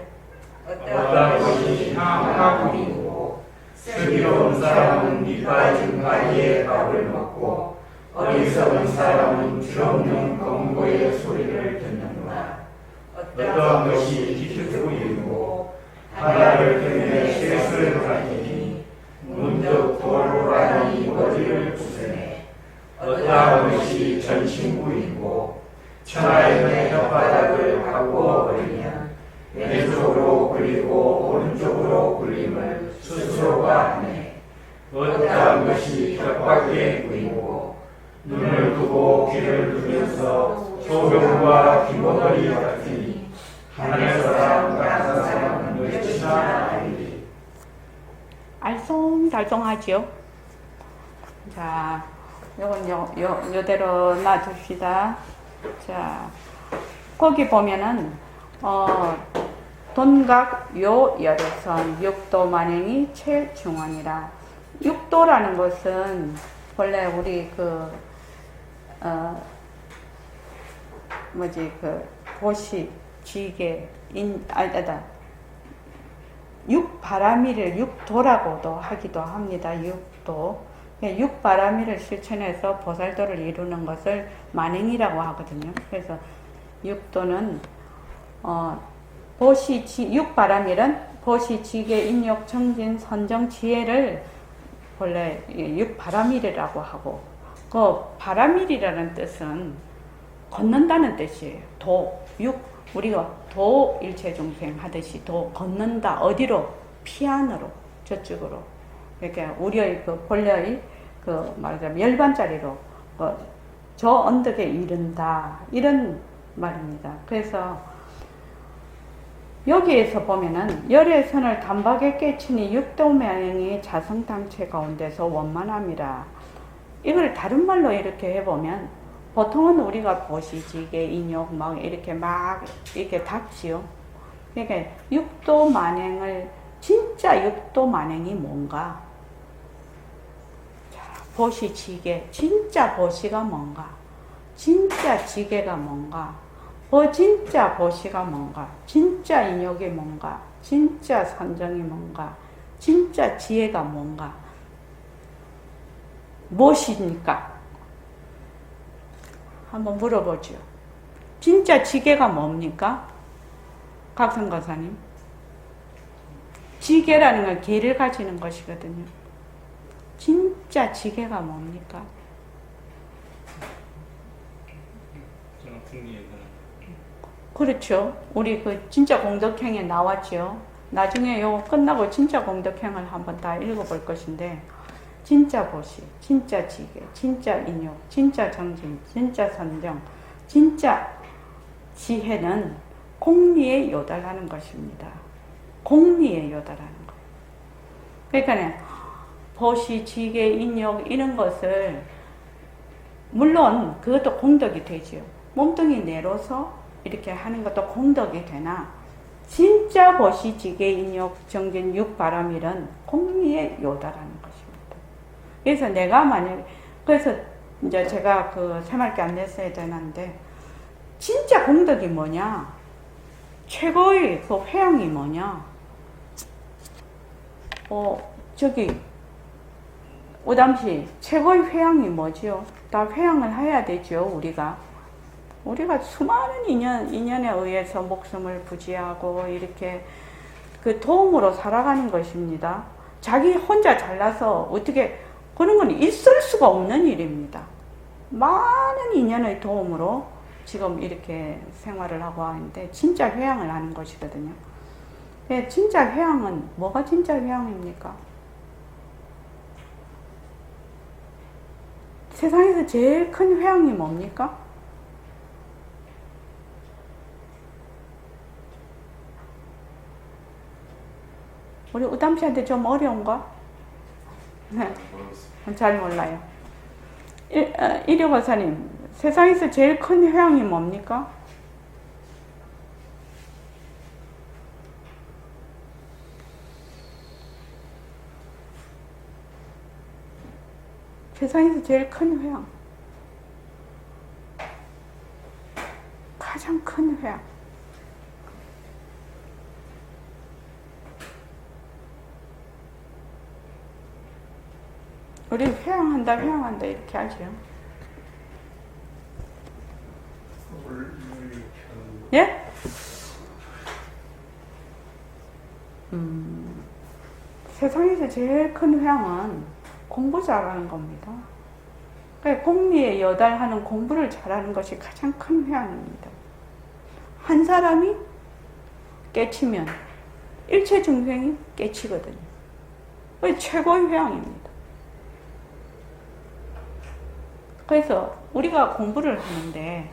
어떤 것이 항하고 슬기로운 사람은 밑빠진 바위에 밥을 먹고 어리석은 사람은 들없는 공고의 소리를 듣는구나. 어떤 것이 뒤틀고 일고 하나를 때문에 실수를 가지니 문득 돌아니 머리를 부수네. 어떤 것이 전신구이고 천하의 혓바닥을 바꾸어버리면 왼쪽으로 굴리고 오른쪽으로 굴림을 스스로가 하네. 어떤 것이 벽밖에 구이고 눈을 두고 귀를 두면서 소경과 귀머거리 같으니 하늘 사람 같은 사람은 몇이나 알리. 알쏭달쏭하지요. 자, 요건 요대로 놔둡시다. 자, 거기 보면은 돈각 요 열애선 육도 만행이 최중원이라. 육도라는 것은 원래 우리 보시, 지게, 육바라미를 육도라고도 하기도 합니다. 육도. 육바라미를 실천해서 보살도를 이루는 것을 만행이라고 하거든요. 그래서 육도는 육바라밀은 보시, 지계, 인욕, 정진, 선정, 지혜를 원래 육바라밀이라고 하고, 그 바라밀이라는 뜻은 걷는다는 뜻이에요. 우리가 일체중생 하듯이 걷는다. 어디로? 피안으로, 저쪽으로. 그러니까 우리의 본래의 말하자면 열반자리로 저 언덕에 이른다. 이런 말입니다. 그래서 여기에서 보면은 열애선을 단박에 깨치니 육도명이 자성당체 가운데서 원만함이라. 이걸 다른 말로 이렇게 해보면 보통은 우리가 보시지게 인욕 이렇게 닥지요. 그러니까 진짜 육도 만행이 뭔가? 자, 보시지게, 진짜 보시가 뭔가? 진짜 지게가 뭔가? 진짜 보시가 뭔가? 진짜 인욕이 뭔가? 진짜 선정이 뭔가? 진짜 지혜가 뭔가? 무엇입니까? 한번 물어보죠. 진짜 지게가 뭡니까? 각성거사님. 지게라는 건 개를 가지는 것이거든요. 진짜 지게가 뭡니까? 그렇죠. 우리 진짜 공덕행에 나왔죠. 나중에 요 끝나고 진짜 공덕행을 한번 다 읽어볼 것인데, 진짜 보시, 진짜 지계, 진짜 인욕, 진짜 정진, 진짜 선정, 진짜 지혜는 공리에 요달하는 것입니다. 공리에 요달하는 거예요. 그러니까 보시, 지계, 인욕 이런 것을 물론 그것도 공덕이 되지요. 몸뚱이 내로서 이렇게 하는 것도 공덕이 되나, 진짜 보시, 지계, 인욕, 정진, 육바라밀은 공리에 요달하는 것입니다. 그래서 그래서 이제 제가 새말게 안 냈어야 되는데, 진짜 공덕이 뭐냐? 최고의 회양이 뭐냐? 오담시, 최고의 회양이 뭐지요? 다 회양을 해야 되죠, 우리가 수많은 인연에 의해서 목숨을 부지하고, 이렇게 도움으로 살아가는 것입니다. 자기 혼자 잘나서 어떻게, 그런 건 있을 수가 없는 일입니다. 많은 인연의 도움으로 지금 이렇게 생활을 하고 하는데, 진짜 회양을 하는 것이거든요. 진짜 회양은, 뭐가 진짜 회양입니까? 세상에서 제일 큰 회양이 뭡니까? 우리 우담씨한테 좀 어려운가? 네, 잘 몰라요. 일효거사님, 세상에서 제일 큰 회양이 뭡니까? 세상에서 제일 큰 회양. 가장 큰 회양. 우리 회양한다 이렇게 하죠. 예? 세상에서 제일 큰 회양은 공부 잘하는 겁니다. 그러니까 공리에 여달하는 공부를 잘하는 것이 가장 큰 회양입니다. 한 사람이 깨치면 일체 중생이 깨치거든요. 그게 최고의 회양입니다. 그래서 우리가 공부를 하는데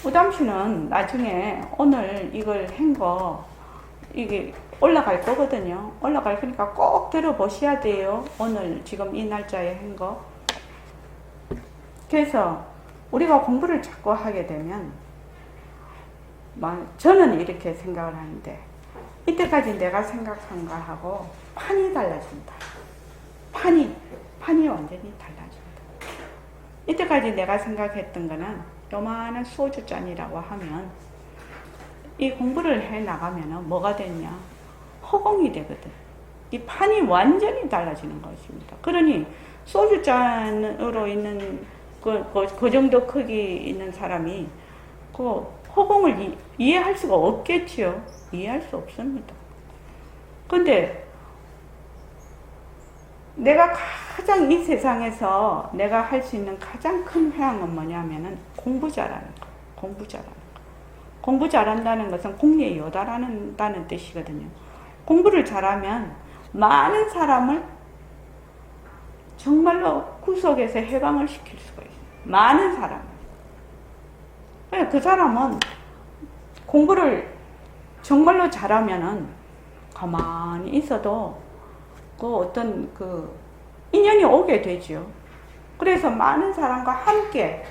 우담씨는 나중에 오늘 이걸 한 거 이게 올라갈 거거든요. 올라갈 거니까 꼭 들어보셔야 돼요. 오늘 지금 이 날짜에 한 거. 그래서 우리가 공부를 자꾸 하게 되면 저는 이렇게 생각을 하는데 이때까지 내가 생각한 거하고 판이 달라진다. 판이 완전히 달라진다. 이때까지 내가 생각했던 거는 요만한 소주잔이라고 하면 이 공부를 해 나가면 뭐가 됐냐? 허공이 되거든. 이 판이 완전히 달라지는 것입니다. 그러니 소주잔으로 있는 그 정도 크기 있는 사람이 그 허공을 이해할 수가 없겠지요. 이해할 수 없습니다. 근데 내가 가장 이 세상에서 내가 할 수 있는 가장 큰 회양은 뭐냐면은 공부 잘하는 거. 공부 잘하는 거. 공부 잘한다는 것은 공리에 요달한다는 뜻이거든요. 공부를 잘하면 많은 사람을 정말로 구속에서 해방을 시킬 수가 있어요. 많은 사람을. 그 사람은 공부를 정말로 잘하면은 가만히 있어도 그 어떤 그 인연이 오게 되죠. 그래서 많은 사람과 함께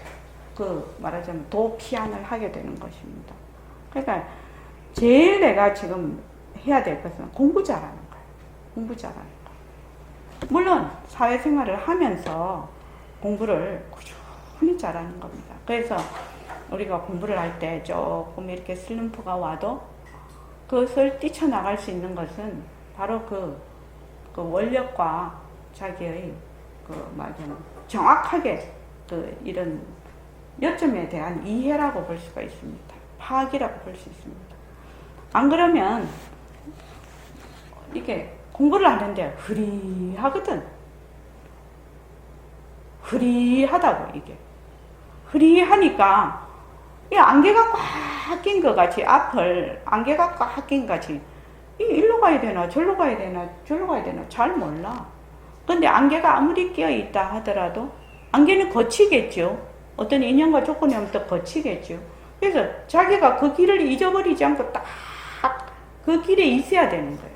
그 말하자면 도피안을 하게 되는 것입니다. 그러니까 제일 내가 지금 해야 될 것은 공부 잘하는 거예요. 공부 잘하는 거. 물론 사회생활을 하면서 공부를 꾸준히 잘하는 겁니다. 그래서 우리가 공부를 할 때 조금 이렇게 슬럼프가 와도 그것을 뛰쳐나갈 수 있는 것은 바로 그 원력과 자기의 정확하게 이런 요점에 대한 이해라고 볼 수가 있습니다. 파악이라고 볼 수 있습니다. 안 그러면 이게 공부를 하는데 흐리하거든. 흐리하다고 이게. 흐리하니까 이 안개가 꽉 낀 것 같이 앞을 안개가 꽉 낀 것 같이 일로 가야 되나 절로 가야 되나 잘 몰라. 근데 안개가 아무리 끼어 있다 하더라도 안개는 거치겠죠. 어떤 인연과 조건이 오면 또 거치겠죠. 그래서 자기가 그 길을 잊어버리지 않고 딱 그 길에 있어야 되는 거예요.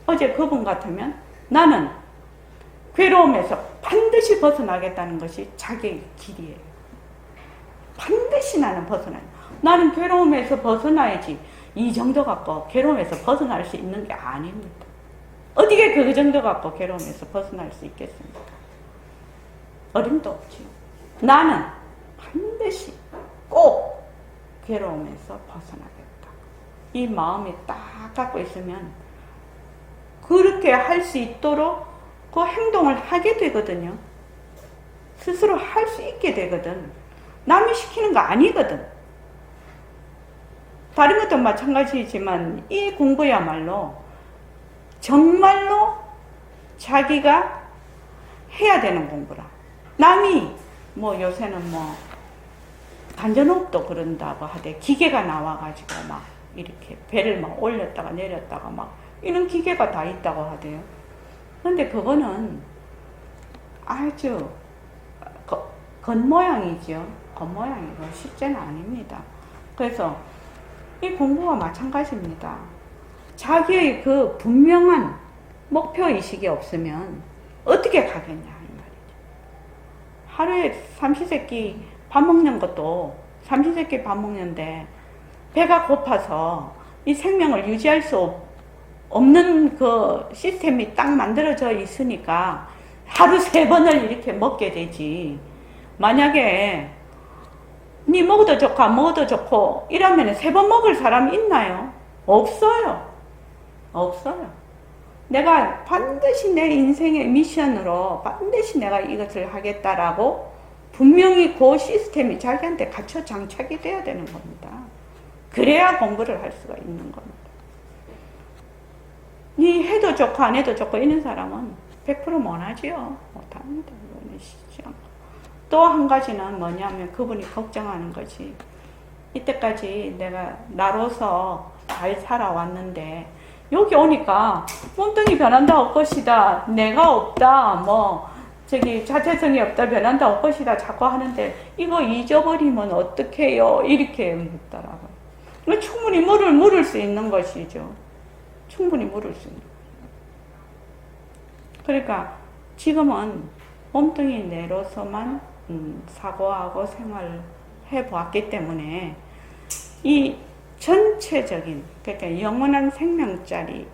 어제 그분 같으면 나는 괴로움에서 반드시 벗어나겠다는 것이 자기의 길이에요. 반드시 나는 벗어나요. 나는 괴로움에서 벗어나야지. 이 정도 갖고 괴로움에서 벗어날 수 있는 게 아닙니다. 어디게 그 정도 갖고 괴로움에서 벗어날 수 있겠습니까? 어림도 없지요. 나는 반드시 꼭 괴로움에서 벗어나겠다. 이 마음이 딱 갖고 있으면 그렇게 할 수 있도록 그 행동을 하게 되거든요. 스스로 할 수 있게 되거든. 남이 시키는 거 아니거든. 다른 것도 마찬가지지만 이 공부야말로 정말로 자기가 해야 되는 공부라. 남이 요새는 단전호흡도 그런다고 하되 기계가 나와가지고 막 이렇게 배를 막 올렸다가 내렸다가 막 이런 기계가 다 있다고 하대요. 근데 그거는 아주 겉모양이죠. 겉모양이고 실제는 아닙니다. 그래서 이 공부와 마찬가지입니다. 자기의 그 분명한 목표의식이 없으면 어떻게 가겠냐 이 말이죠. 하루에 삼시세끼 밥 먹는 것도 삼시세끼 밥 먹는데 배가 고파서 이 생명을 유지할 수 없는 그 시스템이 딱 만들어져 있으니까 하루 3번을 이렇게 먹게 되지. 만약에 니 먹어도 좋고 안 먹어도 좋고 이러면 3번 먹을 사람이 있나요? 없어요. 없어요. 내가 반드시 내 인생의 미션으로 반드시 내가 이것을 하겠다라고 분명히 그 시스템이 자기한테 갖춰 장착이 돼야 되는 겁니다. 그래야 공부를 할 수가 있는 겁니다. 니 해도 좋고 안 해도 좋고 이런 사람은 100% 못하지요. 못합니다. 또 한 가지는 뭐냐면 그분이 걱정하는 거지. 이때까지 내가 나로서 잘 살아왔는데 여기 오니까 몸뚱이 변한다 올 것이다, 내가 없다, 뭐 저기 자체성이 없다, 변한다 올 것이다 자꾸 하는데 이거 잊어버리면 어떡해요? 이렇게 묻더라고요. 충분히 물을 수 있는 것이죠. 충분히 물을 수 있는. 그러니까 지금은 몸뚱이 내로서만 사고하고 생활을 해보았기 때문에 이 전체적인, 그러니까 영원한 생명자리의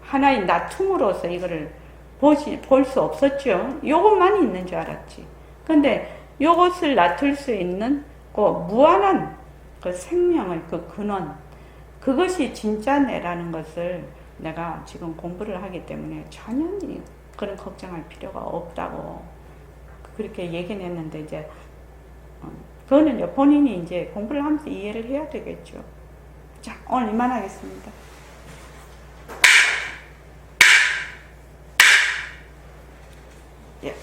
하나의 나툼으로서 이거를 볼 수 없었죠. 요것만 있는 줄 알았지. 근데 요것을 나툴 수 있는 그 무한한 그 생명의 그 근원, 그것이 진짜 내라는 것을 내가 지금 공부를 하기 때문에 전혀 그런 걱정할 필요가 없다고 그렇게 얘기는 했는데, 이제 그거는 본인이 이제 공부를 하면서 이해를 해야 되겠죠. 자, 오늘 이만하겠습니다. 예.